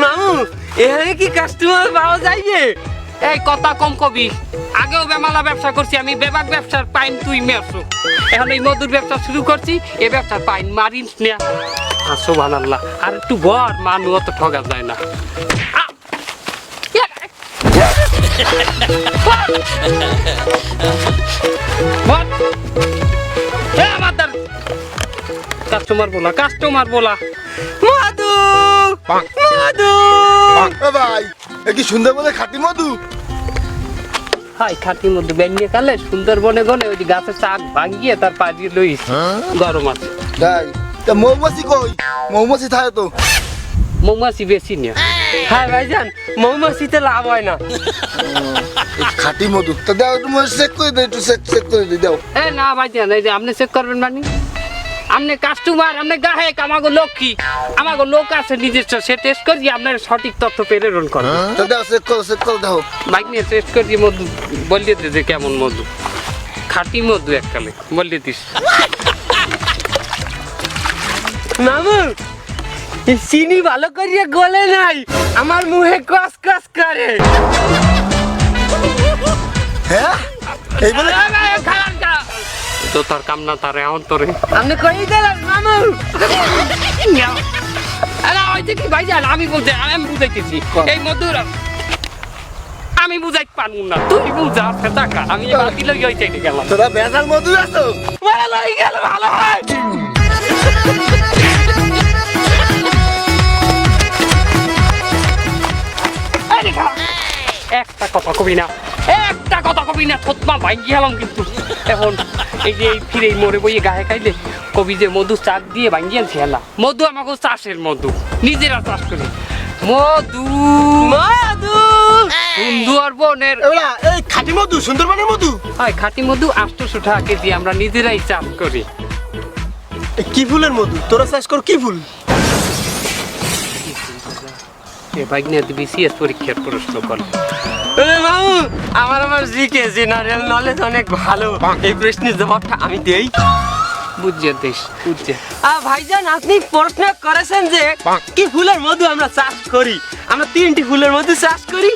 মামু এখানে কি কাস্টমার পাওয়া যাইবে? এই কথা কম কবি, আগেও বেমালা ব্যবসা করছি আমি, বেবাক ব্যবসার পাইন তুই মেরছো, এখন এই মধুর ব্যবসা শুরু করছি, এই ব্যবসার পাইন মারিস না। সুবহানাল্লাহ, আর একটু বর মানু অত ঠগা যায় না। কাস্টমার বলা, কাস্টমার বলা। মধু মধু ভাই কি সুন্দর বলে খাঁটি মধু। হাই খাঁটি মধু বেরিয়ে কালে সুন্দরবনে গলে ওই গাছের চাক ভাঙিয়ে তার পাড়িয়ে লইস, গরম আছে। তাই তা মৌমাছি কই? মৌমাছি থাকে তো। মৌমাছি বেশি না। হ্যাঁ ভাইজান, মৌমাছিতে লাভ হয় না। খাঁটি মধু তা দাও, তুমি চেক করে দাও, একটু চেক করে দাও। এ না ভাই জান, এই যে আপনি চেক করবেন মানে আপনি কাস্টমার, আপনি গ্রাহক, আমাগো লক্ষ্মী, আমাগো লোক আছে নিজস্ব, সে টেস্ট করি আপনার সঠিক তথ্য প্রেরণ করে। তা দাও চেক করে দাও। বাইক নিয়ে টেস্ট করি মধু বলিয়ে দে যে কেমন মধু, খাঁটি মধু এককালে বলিয়ে দিস। মামু চিনি ভালো করিয়া গলে নাই, আমার মুখে কস কস করে। হ্যাঁ এই বলে তো তার কাম না তার অন্তরে আপনি কই দিলেন মামু? আমি বুঝাইতেছি এই মধুর আমি বুঝাইতে পারবো না, তুই বুঝা টাকা আমি বাকি লই চাইতে গেলাম। তোরা বেজাল মধু আছো? লই গেল ভালো হয়। একটা কথা কবি না, একটা কথা কবি না, থতমা ভাঙ্গি গেলাম কিন্তু। এখন এই যে এই ফিরে মরে বইয়ে গায়ে খাইলে কবি যে মধু চাক দিয়ে ভাঙ্গি আনছি হেলা, মধু আমাকে চাষের মধু, নিজেরা চাষ করি মধু। মধু সুন্দরবনের এই খাঁটি মধু, সুন্দরবনের মধু। হয় খাঁটি মধু 800 টাকা কেজি, আমরা নিজেরাই চাষ করি। কি ফুলের মধু? তোরা চাষ কর কি ফুল? বিসিএস পরীক্ষার প্রশ্ন করে মামু, আমার জিকে জেনারেল নলেজ অনেক ভালো, এই প্রশ্নের জবাবটা আমি দেই। বুঝছে দেশ বুঝছে। ভাইজান আপনি প্রশ্ন করেছেন যে কি ফুলের মধু আমরা চাষ করি। আমরা 3টি ফুলের মধু চাষ করি,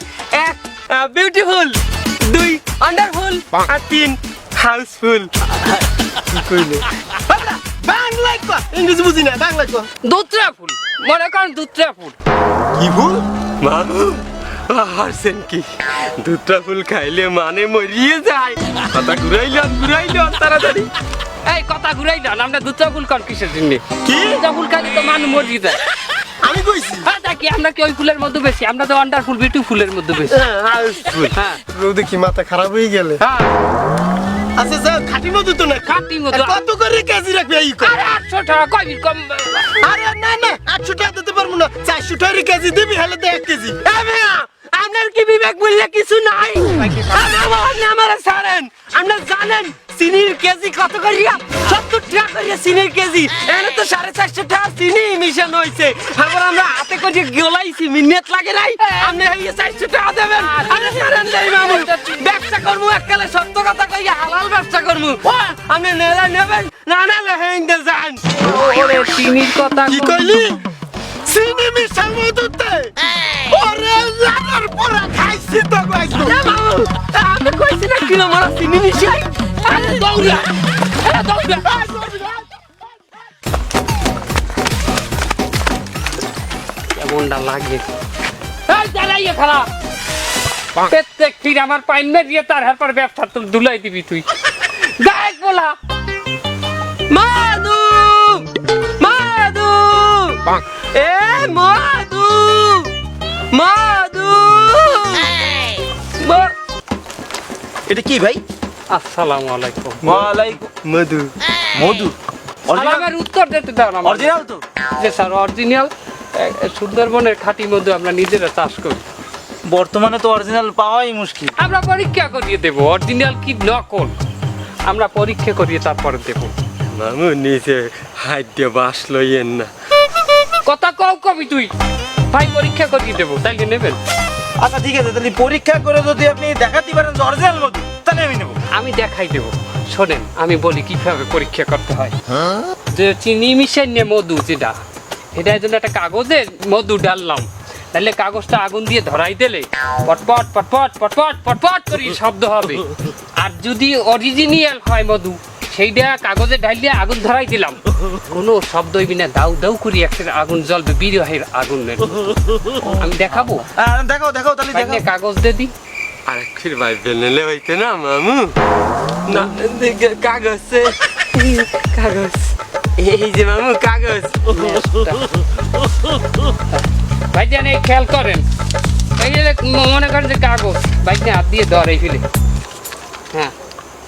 1 বিউটিফুল, 2 ওয়ান্ডারফুল, আর 3 হাউসফুল। কি কইলে? বাংলা কো, ইংরেজি বুঝি না, বাংলা কো। দুত্রা ফুল, মনে করেন দুত্রা ফুল। কি ফুল? মামু হারছেন কি? দুটা ফুল খাইলে মানে মরিয়ে যায়। কথা ঘুরাইলাম তাড়াতাড়ি। এই কথা ঘুরাই যান, আমরা দুত্রা ফুল কর কিসের জন্য? কি? দুত্রা ফুল খাইলে তো মানুষ মরিয়ে যায়। আমি কইছি হ্যাঁ দেখি আমরা কি ওই ফুলের মধ্যে বেশি? আমরা তো ওয়ান্ডারফুল বিউটিফুলের মধ্যে বেশি। হাউসফুল। হ্যাঁ দেখি মাথা খারাপ হয়ে গেলে। হ্যাঁ আচ্ছা স্যার খাঁটি মধু তো না। খাঁটি মধু। কত করে কেজি রাখবে এই কো? আরে 800 টাকা কই কম। আরে না না 800 টাকা দিতে পারবো না, 400 টাকা কেজি দিবি, হলে দে 1 কেজি। আপনার কি বিবেক বললে কিছু নাই? আমার ছাড়েন, আপনার জানেন চিনির কেজি কত করিয়া? 70 টাকা করিয়া চিনির কেজি। এখানে তো 450 টাকা চিনি মিশানো হয়েছে। আবার আমরা হাতে করে গলাইছি, মিনিট লাগে নাই। আপনি এই 400 টাকা দেবেন। আরে ছাড়েন দেই মামু, ব্যবসা করবো এককালে, সত্য কথা কইয়া হালাল ব্যবসা করবো। আপনি নেলা নেবেন, না না হেঙ্গে যান। ওরে চিনির কথা কি কইলি? চিনি মিশাল মধুতে? ওরে লাগার পরে খাইছি তো কইছো। মামু আমি কইছি না কিলো মারা চিনি মিশাই। আরে দৌড়া, আরে দৌড়া। কেমনটা লাগে? এই দাঁড়াইয়ে খারাপ প্রত্যেক ফির আমার পাইন মেরিয়ে তার হারপর ব্যবসা তো দুলাই দিবি তুই। দেখ বলা মধু মধু এ মধু মধু। এটা কি ভাই? আসসালামু আলাইকুম। ওয়ালাইকুম মধু। মধু সালামের উত্তর দিতে দাও না। অরিজিনাল তো? যে স্যার অরিজিনাল, সুন্দরবনের খাঁটি মধু আমরা নিজেরা চাষ করি। বর্তমানে তো অরিজিনাল পাওয়াই মুশকিল। আমরা পরীক্ষা করিয়ে দেব অরিজিনাল কি নকল, আমরা পরীক্ষা করিয়ে তারপরে দেব। মামু নিচে হাত দিয়ে বাস লইয়েন না। কথা কও কবি তুই ভাই, পরীক্ষা করিয়ে দেব, তাইলে নেবেন? আচ্ছা ঠিক আছে, তাহলে পরীক্ষা করে যদি আপনি দেখাতে পারেন যে অরিজিনাল মধু, তাহলে আমি নেব। আমি দেখাই দেব শোনেন আমি বলি কিভাবে পরীক্ষা করতে হয়। যে চিনি মিশাইনে মধু যেটা, এটা জন্য একটা কাগজে মধু ডাললাম, তাহলে কাগজটা আগুন দিয়ে ধরাই দিলে পটপট পটপট পটপট পটপট করে শব্দ হবে। আর যদি অরিজিনাল হয় মধু, সেইটা কাগজে ঢালিয়ে আগুন ধরাই দিলাম, কোনো শব্দ হইবি না, দাউ দাউ করি একটা আগুন জ্বলবে, বিরহের আগুনের। আমি দেখাবো, দেখাও দেখাও তাহলে ভাই নিয়ে কাগজ দিয়ে দিই। আরেকবার ভাই বেনেলে হইতে না মামু, না কাগজ কাগজ, এই যে মামু কাগজ। ভাই জান এই খেয়াল করেন, এই যে মনে করেন যে কাগজ, ভাই নিয়ে হাত দিয়ে ধরে ফেলে, হ্যাঁ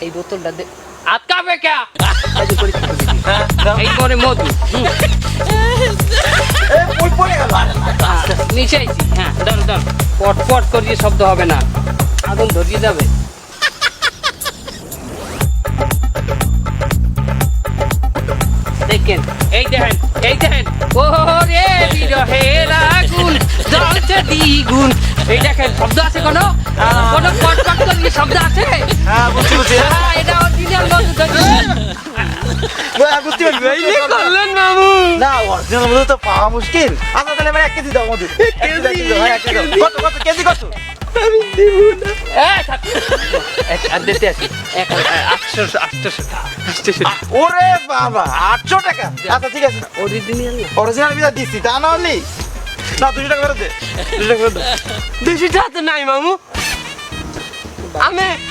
এই বোতলটা দে, আটকাবে কে? এই করে মধু নিচাইছি, হ্যাঁ ধরো ধরো, পট পট করিয়ে শব্দ হবে না, আগুন ধরিয়ে যাবে। দেখেন এই দেখেন, এই দেখেন, ও রে বিরহের আগুন জ্বলছে দ্বিগুণ। এই দেখেন শব্দ আছে কোনো কোনো পট পট করিয়ে শব্দ আছে? হ্যাঁ বুঝছি বুঝছি হ্যাঁ, এটা অরিজিনাল মধু ধরিয়ে। বুঝতে পারছি এই যে করলেন মামু। না অরিজিনাল মধু তো পাওয়া মুশকিল। আচ্ছা তাহলে আমার 1 কেজি দাও মধু। 1 কেজি দাও, হ্যাঁ 1 কেজি দাও। কত কত কেজি কত? আমি দিব না। আর দিতে আসি 800 ওরে বাবা 800 টাকা। আচ্ছা ঠিক আছে, অরিজিনাল অরিজিনাল বিদা দিছি, তা না হলি না 200 টাকা করে দে। 200 টাকা করে দে। 200 টাকা তো নাই মামু।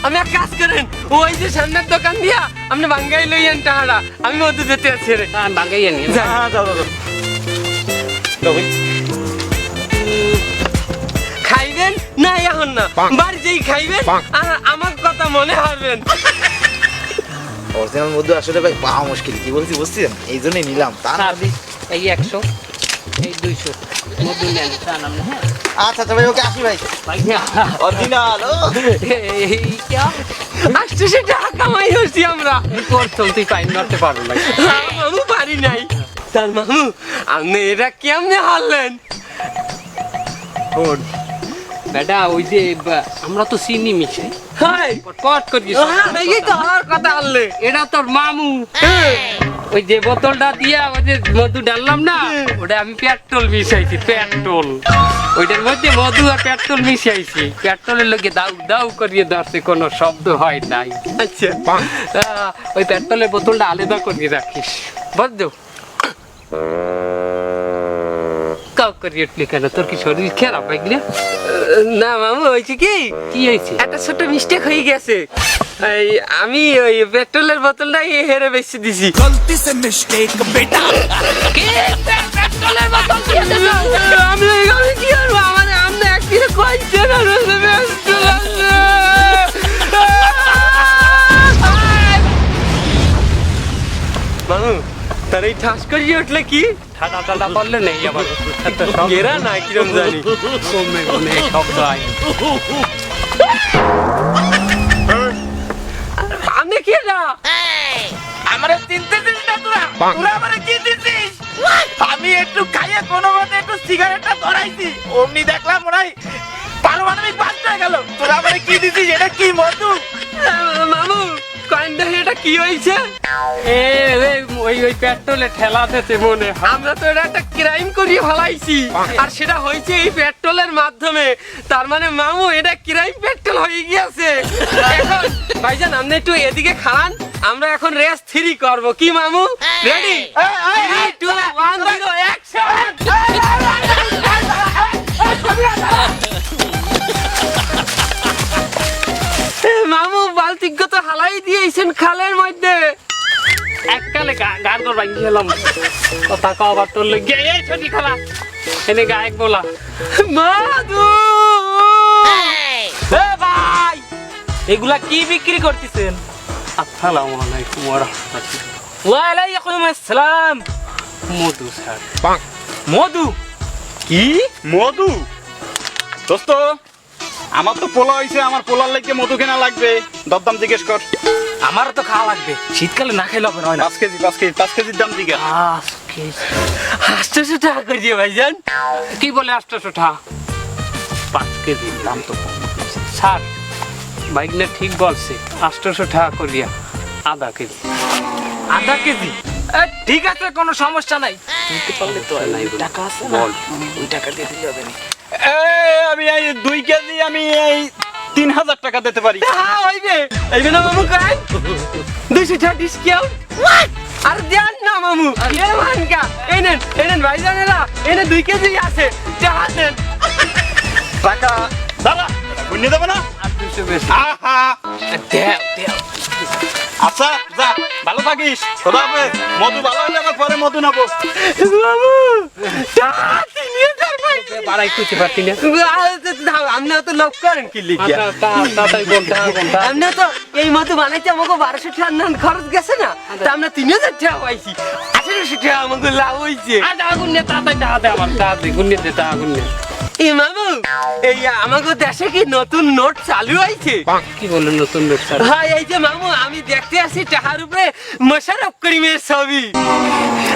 আমি এক কাজ করেন, ওই যে সামনের দোকান দিয়া আপনি বাঙ্গাই লইয়েন টাকাটা, আমি মধ্যে যেতে আছি রে। বাঙ্গাইয়া নিয়ে হ্যাঁ যাও যাও যাও। দাও ভাই। খাইবেন না এখন না, বাড়ি যেই খাইবেন আর আমার কথা মনে হারবেন। অরিজিনাল মধু আসলে ভাই পাওয়া মুশকিল, কি বলছি বুঝছেন, এই জন্যই নিলাম, তা না হলি। এই 100, এই 200 মধু নেন, তা নাম না। হ্যাঁ আচ্ছা আচ্ছা ভাই, ওকে আসি ভাই। অরিজিনাল এই क्या 800 টাকা কামাই হচ্ছি আমরা। করছো তুই পাইন মারতে পারো না। মামু পারি নাই। তার মামু আপনি এটা কেমনে হারলেন? বেটা ওই যে আমরা তো চিনি মিশাই, হাই পট করি এই তো আমার কথা হারলে। এটা তোর মামু। ওই যে বোতলটা দিয়া ওই যে মধু ডাললাম না, ওটা আমি পেট্রোল মিশাইছি, পেট্রোল। ওইটার মধ্যে মধু আর পেট্রোল মিশাইছি, পেট্রোলের লগে দাউ দাউ করিয়ে ধরছে, কোনো শব্দ হয় নাই। আচ্ছা ওই পেট্রোলের বোতলটা আলাদা করিয়ে রাখিস, বুঝছো? কাউ করিয়ে উঠলি কেন, তোর কি শরীর খারাপ লাগলে? না মামু হয়েছে কি, কি হয়েছে? একটা ছোট মিস্টেক হয়ে গেছে। আমি ওই পেট্রোলের বোতলটা হেরে বেশি দিছি। गलती से मिस्टेक बेटा কি পেট্রোলের বোতল দিয়ে দিল? আমি কি করবো, আমার আপনি একদিনে কয়েকজন মামু তার এই ঠাস করিয়ে উঠলে কি ঠাডা টাডা করলে নেই আবার একটা শব্দ গেরা না কিরম জানি কমে কমে শব্দ হয়। আপনি কি না আমারে চিনতে দিস না তোরা, তোরা আমারে কি দিছিস? আমি একটু খাইয়ে কোনো মতে একটু সিগারেটটা ধরাইছি, অমনি দেখলাম মনে হয় পারমাণবিক বাস্ট হয়ে গেল। তোরা আমারে কি দিছিস, এটা কি মধু? মামু কয়েনটা এটা কি হয়েছে? ওই পেট্রোলে ঠেলা দিতে মনে হয়। আমরা তো এটা একটা ক্রাইম করিয়ে ফেলাইছি, আর সেটা হয়েছে এই পেট্রোলের মাধ্যমে। তার মানে মামু এটা ক্রাইম পেট্রোল হয়ে গিয়েছে। এখন ভাইজান আপনি একটু এদিকে খান, আমরা এখন রেস 3 করব। কি মামু রেডি? 3 2 1 0 অ্যাকশন! মামু বালতিক তো হালাই দিয়েছেন খালের মধ্যে। এককালে গান কর ভাঙি খেলাম, কথা কবার তোর লেগে এই ছুটি খেলা এনে গায়ক বলা মাদু এ ভাই, এগুলা কি বিক্রি করতেছেন? আসসালামু আলাইকুম ওয়া রাহমাতুল্লাহ। ওয়া আলাইকুম আসসালাম। মধু স্যার। মধু? কি মধু? দোস্ত আমার তো পোলা হয়েছে, আমার পোলার লাগবে মধু কেনা লাগবে, দরদাম জিজ্ঞেস কর। আমার তো খাওয়া লাগবে, শীতকালে না খাইলে হবে না। 5 কেজি 5 কেজির দাম জিজ্ঞাস। 800 টাকা করিয়ে ভাইজান। কি বলে 800 টাকা? 5 কেজি দাম তো কম। স্যার বাইক না ঠিক বলছে, 800 টাকা করিয়া। আধা কেজি। আধা কেজি? ঠিক আছে, কোনো সমস্যা নাই। দিতে পারলে তো আর নাই বল। টাকা আছে বল। ওই টাকা দিয়ে দিলে হবে না। আমি এই 2 কেজি আমি এই 3000 টাকা দিতে পারি। হ্যাঁ হইবে, হইবে না মামু কাই? 200 টাকা ডিসকাউন্ট। আর দেন না মামু, এ মানকা। এই নেন ভাইজানেরা, এনে 2 কেজি আছে, টাকা দেন। টাকা দাদা বুঝে দেবে না? আর 200 বেশি। আহা দেও। আচ্ছা যা, ভালো থাকিস। খোদা হাফেজ। মধু ভালো হলে আবার পরে মধু নেবো। মামু, টাকা নিয়ে যাই ভাই। বাড়াই করতে পারতি না। আপনি তো লোক করেন কি লিখিয়া? তাড়াতাড়ি বল, টাকা কোনটা? আপনি তো এই মতো বানাইতে আমাকে 1200 টাকা নান খরচ গেছে না, তা আমরা 3000 টাকা পাইছি। 1800 টাকা আমাকে লাভ হয়েছে। আর টাকা গুনে তাড়াতাড়ি টাকা দে আমার, টাকা দে, গুনে দে, টাকা গুনে। এই মামু, এই আমাকে দেশে কি নতুন নোট চালু হয়েছে? কি বলে নতুন লোক স্যার? হ্যাঁ, এই যে মামু, আমি দেখতে আসি টাকার উপরে মোশাররফ করিমের ছবি,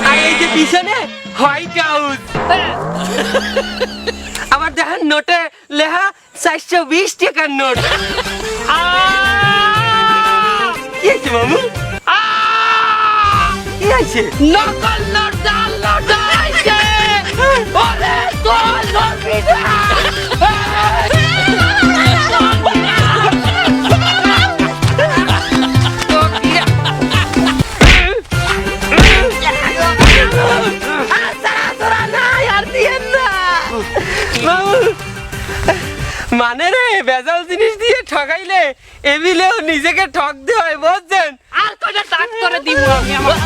আর এই যে পিছনে হোয়াইট হাউস। আবার দেখেন নোটে লেখা 420 টাকার নোট। কি আছে মামু? কি আছে? নকল নোট, জাল নোট আইছে। ওরে তোর নরবিদা। মানে রে, বেজাল জিনিস দিয়ে ঠকাইলে এমিলেও নিজেকে ঠকতে হয়, বুঝছেন? আর কয়টা টাক করে দিব আমি আমার।